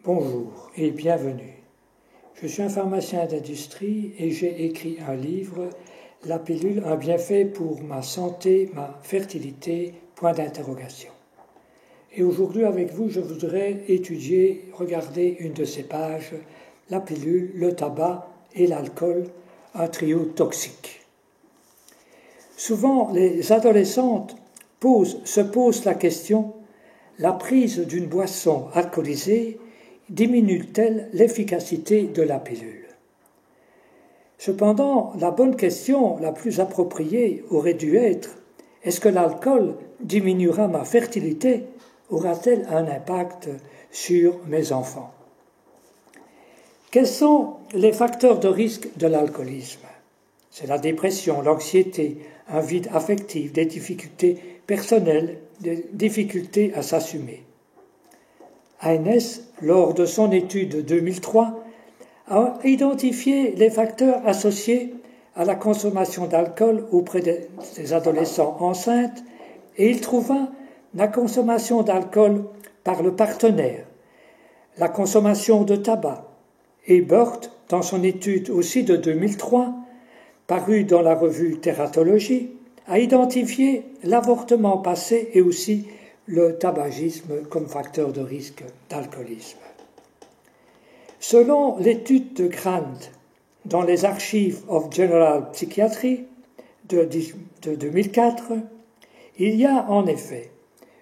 Bonjour et bienvenue. Je suis un pharmacien d'industrie et j'ai écrit un livre, La pilule, un bienfait pour ma santé, ma fertilité, point d'interrogation. Et aujourd'hui avec vous, je voudrais regarder une de ces pages, la pilule, le tabac et l'alcool, un trio toxique. Souvent, les adolescentes se posent la question, la prise d'une boisson alcoolisée diminue-t-elle l'efficacité de la pilule? Cependant, la bonne question la plus appropriée aurait dû être: est-ce que l'alcool diminuera ma fertilité? Aura-t-elle un impact sur mes enfants? Quels sont les facteurs de risque de l'alcoolisme? C'est la dépression, l'anxiété, un vide affectif, des difficultés personnelles, des difficultés à s'assumer. ANS, lors de son étude 2003, a identifié les facteurs associés à la consommation d'alcool auprès des adolescents enceintes et il trouva la consommation d'alcool par le partenaire, la consommation de tabac. Et Burt, dans son étude aussi de 2003, parue dans la revue Tératologie, a identifié l'avortement passé et aussi le tabagisme comme facteur de risque d'alcoolisme. Selon l'étude de Grant dans les Archives of General Psychiatry de 2004, il y a en effet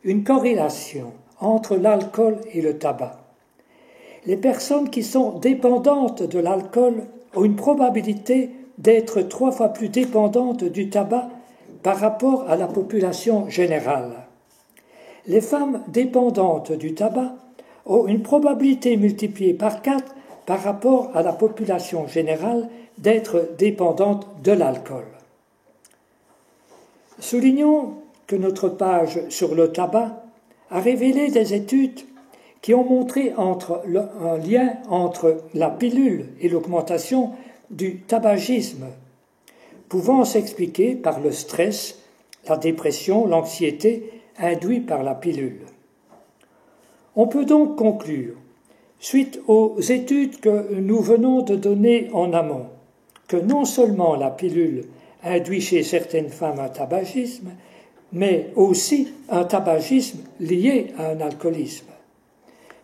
une corrélation entre l'alcool et le tabac. Les personnes qui sont dépendantes de l'alcool ont une probabilité d'être 3 fois plus dépendantes du tabac par rapport à la population générale. Les femmes dépendantes du tabac ont une probabilité multipliée par 4 par rapport à la population générale d'être dépendantes de l'alcool. Soulignons que notre page sur le tabac a révélé des études qui ont montré un lien entre la pilule et l'augmentation du tabagisme, pouvant s'expliquer par le stress, la dépression, l'anxiété induit par la pilule. On peut donc conclure, suite aux études que nous venons de donner en amont, que non seulement la pilule induit chez certaines femmes un tabagisme, mais aussi un tabagisme lié à un alcoolisme.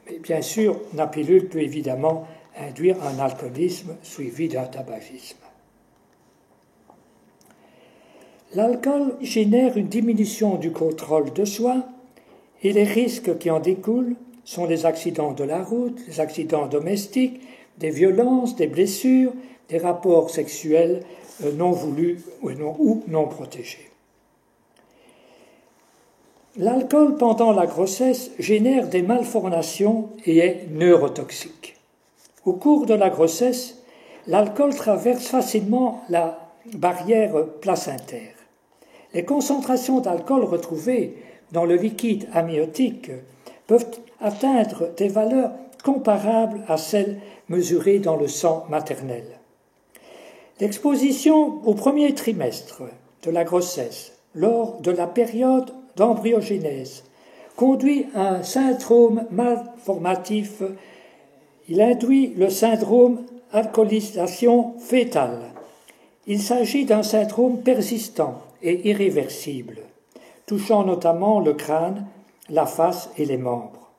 Mais bien sûr, la pilule peut évidemment induire un alcoolisme suivi d'un tabagisme. L'alcool génère une diminution du contrôle de soi et les risques qui en découlent sont les accidents de la route, les accidents domestiques, des violences, des blessures, des rapports sexuels non voulus ou non protégés. L'alcool pendant la grossesse génère des malformations et est neurotoxique. Au cours de la grossesse, l'alcool traverse facilement la barrière placentaire. Les concentrations d'alcool retrouvées dans le liquide amniotique peuvent atteindre des valeurs comparables à celles mesurées dans le sang maternel. L'exposition au premier trimestre de la grossesse, lors de la période d'embryogénèse, conduit à un syndrome malformatif. Il induit le syndrome alcoolisation fœtale. Il s'agit d'un syndrome persistant et irréversible, touchant notamment le crâne, la face et les membres.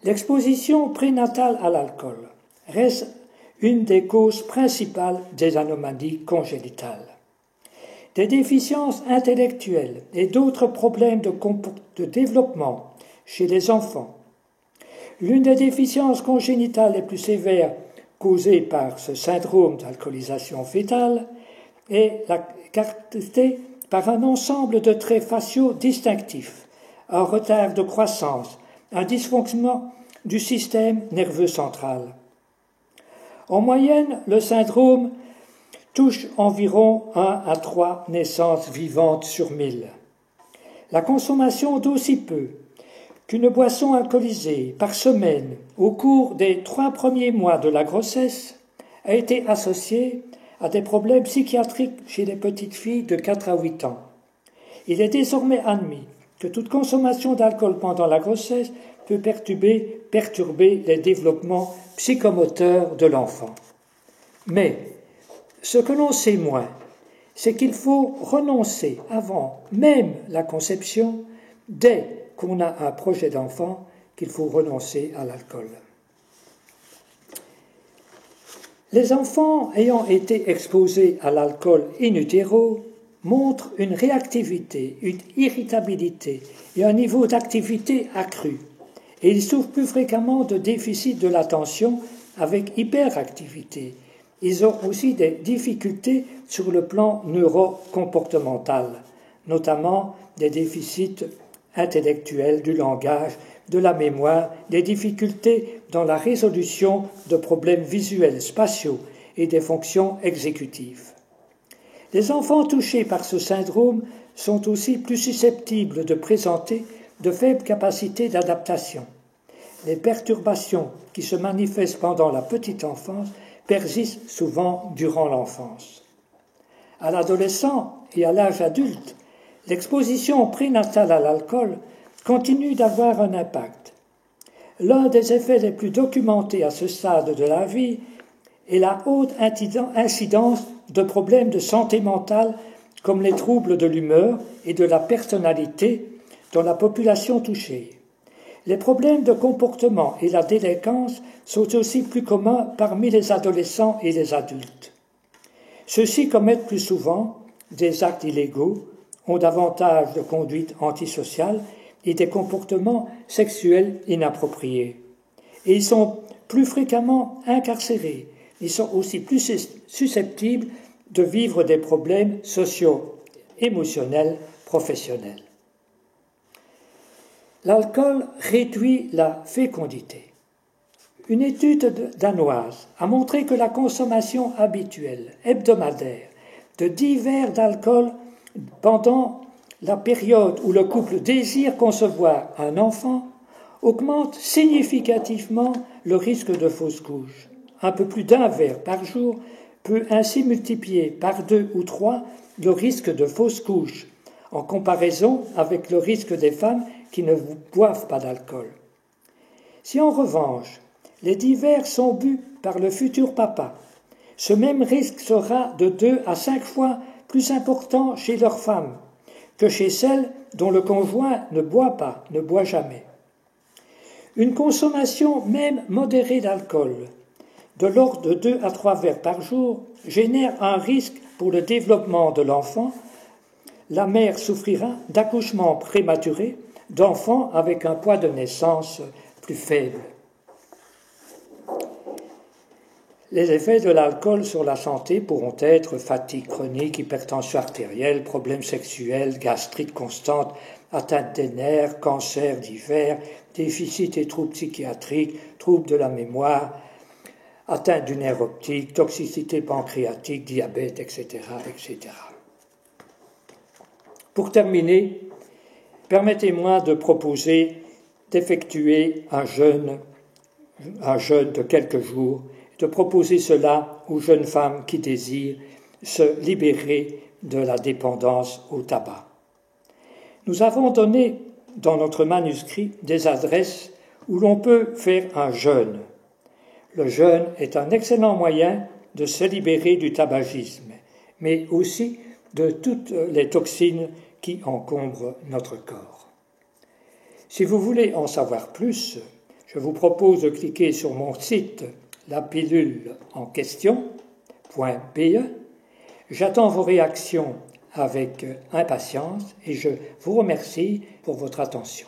L'exposition prénatale à l'alcool reste une des causes principales des anomalies congénitales. Des déficiences intellectuelles et d'autres problèmes de développement chez les enfants. L'une des déficiences congénitales les plus sévères causées par ce syndrome d'alcoolisation fœtale est caractérisée par un ensemble de traits faciaux distinctifs, un retard de croissance, un dysfonctionnement du système nerveux central. En moyenne, le syndrome touche environ 1 à 3 naissances vivantes sur 1000. La consommation d'aussi peu qu'une boisson alcoolisée par semaine au cours des 3 premiers mois de la grossesse a été associée à des problèmes psychiatriques chez les petites filles de 4 à 8 ans. Il est désormais admis que toute consommation d'alcool pendant la grossesse peut perturber les développements psychomoteurs de l'enfant. Mais ce que l'on sait moins, c'est qu'il faut renoncer avant même la conception, dès qu'on a un projet d'enfant, qu'il faut renoncer à l'alcool. Les enfants ayant été exposés à l'alcool in utero montrent une réactivité, une irritabilité et un niveau d'activité accru. Et ils souffrent plus fréquemment de déficit de l'attention avec hyperactivité. Ils ont aussi des difficultés sur le plan neurocomportemental, notamment des déficits intellectuels du langage, de la mémoire, des difficultés dans la résolution de problèmes visuels, spatiaux et des fonctions exécutives. Les enfants touchés par ce syndrome sont aussi plus susceptibles de présenter de faibles capacités d'adaptation. Les perturbations qui se manifestent pendant la petite enfance persistent souvent durant l'enfance. À l'adolescent et à l'âge adulte, l'exposition prénatale à l'alcool continue d'avoir un impact. L'un des effets les plus documentés à ce stade de la vie est la haute incidence de problèmes de santé mentale comme les troubles de l'humeur et de la personnalité dans la population touchée. Les problèmes de comportement et la délinquance sont aussi plus communs parmi les adolescents et les adultes. Ceux-ci commettent plus souvent des actes illégaux, ont davantage de conduites antisociales et des comportements sexuels inappropriés. Et ils sont plus fréquemment incarcérés. Ils sont aussi plus susceptibles de vivre des problèmes socio-émotionnels professionnels. L'alcool réduit la fécondité. Une étude danoise a montré que la consommation habituelle, hebdomadaire, de 10 verres d'alcool pendant la période où le couple désire concevoir un enfant augmente significativement le risque de fausse couche. Un peu plus d'un verre par jour peut ainsi multiplier par 2 ou 3 le risque de fausse couche, en comparaison avec le risque des femmes qui ne boivent pas d'alcool. Si en revanche, les 10 verres sont bu par le futur papa, ce même risque sera de 2 à 5 fois plus important chez leur femme que chez celles dont le conjoint ne boit pas, ne boit jamais. Une consommation même modérée d'alcool, de l'ordre de 2 à 3 verres par jour, génère un risque pour le développement de l'enfant. La mère souffrira d'accouchements prématurés, d'enfants avec un poids de naissance plus faible. Les effets de l'alcool sur la santé pourront être fatigue chronique, hypertension artérielle, problèmes sexuels, gastrite constante, atteinte des nerfs, cancers divers, déficit et troubles psychiatriques, troubles de la mémoire, atteinte du nerf optique, toxicité pancréatique, diabète, etc., etc. Pour terminer, permettez-moi de proposer d'effectuer un jeûne de quelques jours, de proposer cela aux jeunes femmes qui désirent se libérer de la dépendance au tabac. Nous avons donné dans notre manuscrit des adresses où l'on peut faire un jeûne. Le jeûne est un excellent moyen de se libérer du tabagisme, mais aussi de toutes les toxines qui encombrent notre corps. Si vous voulez en savoir plus, je vous propose de cliquer sur mon site la pilule en question.be. J'attends vos réactions avec impatience et je vous remercie pour votre attention.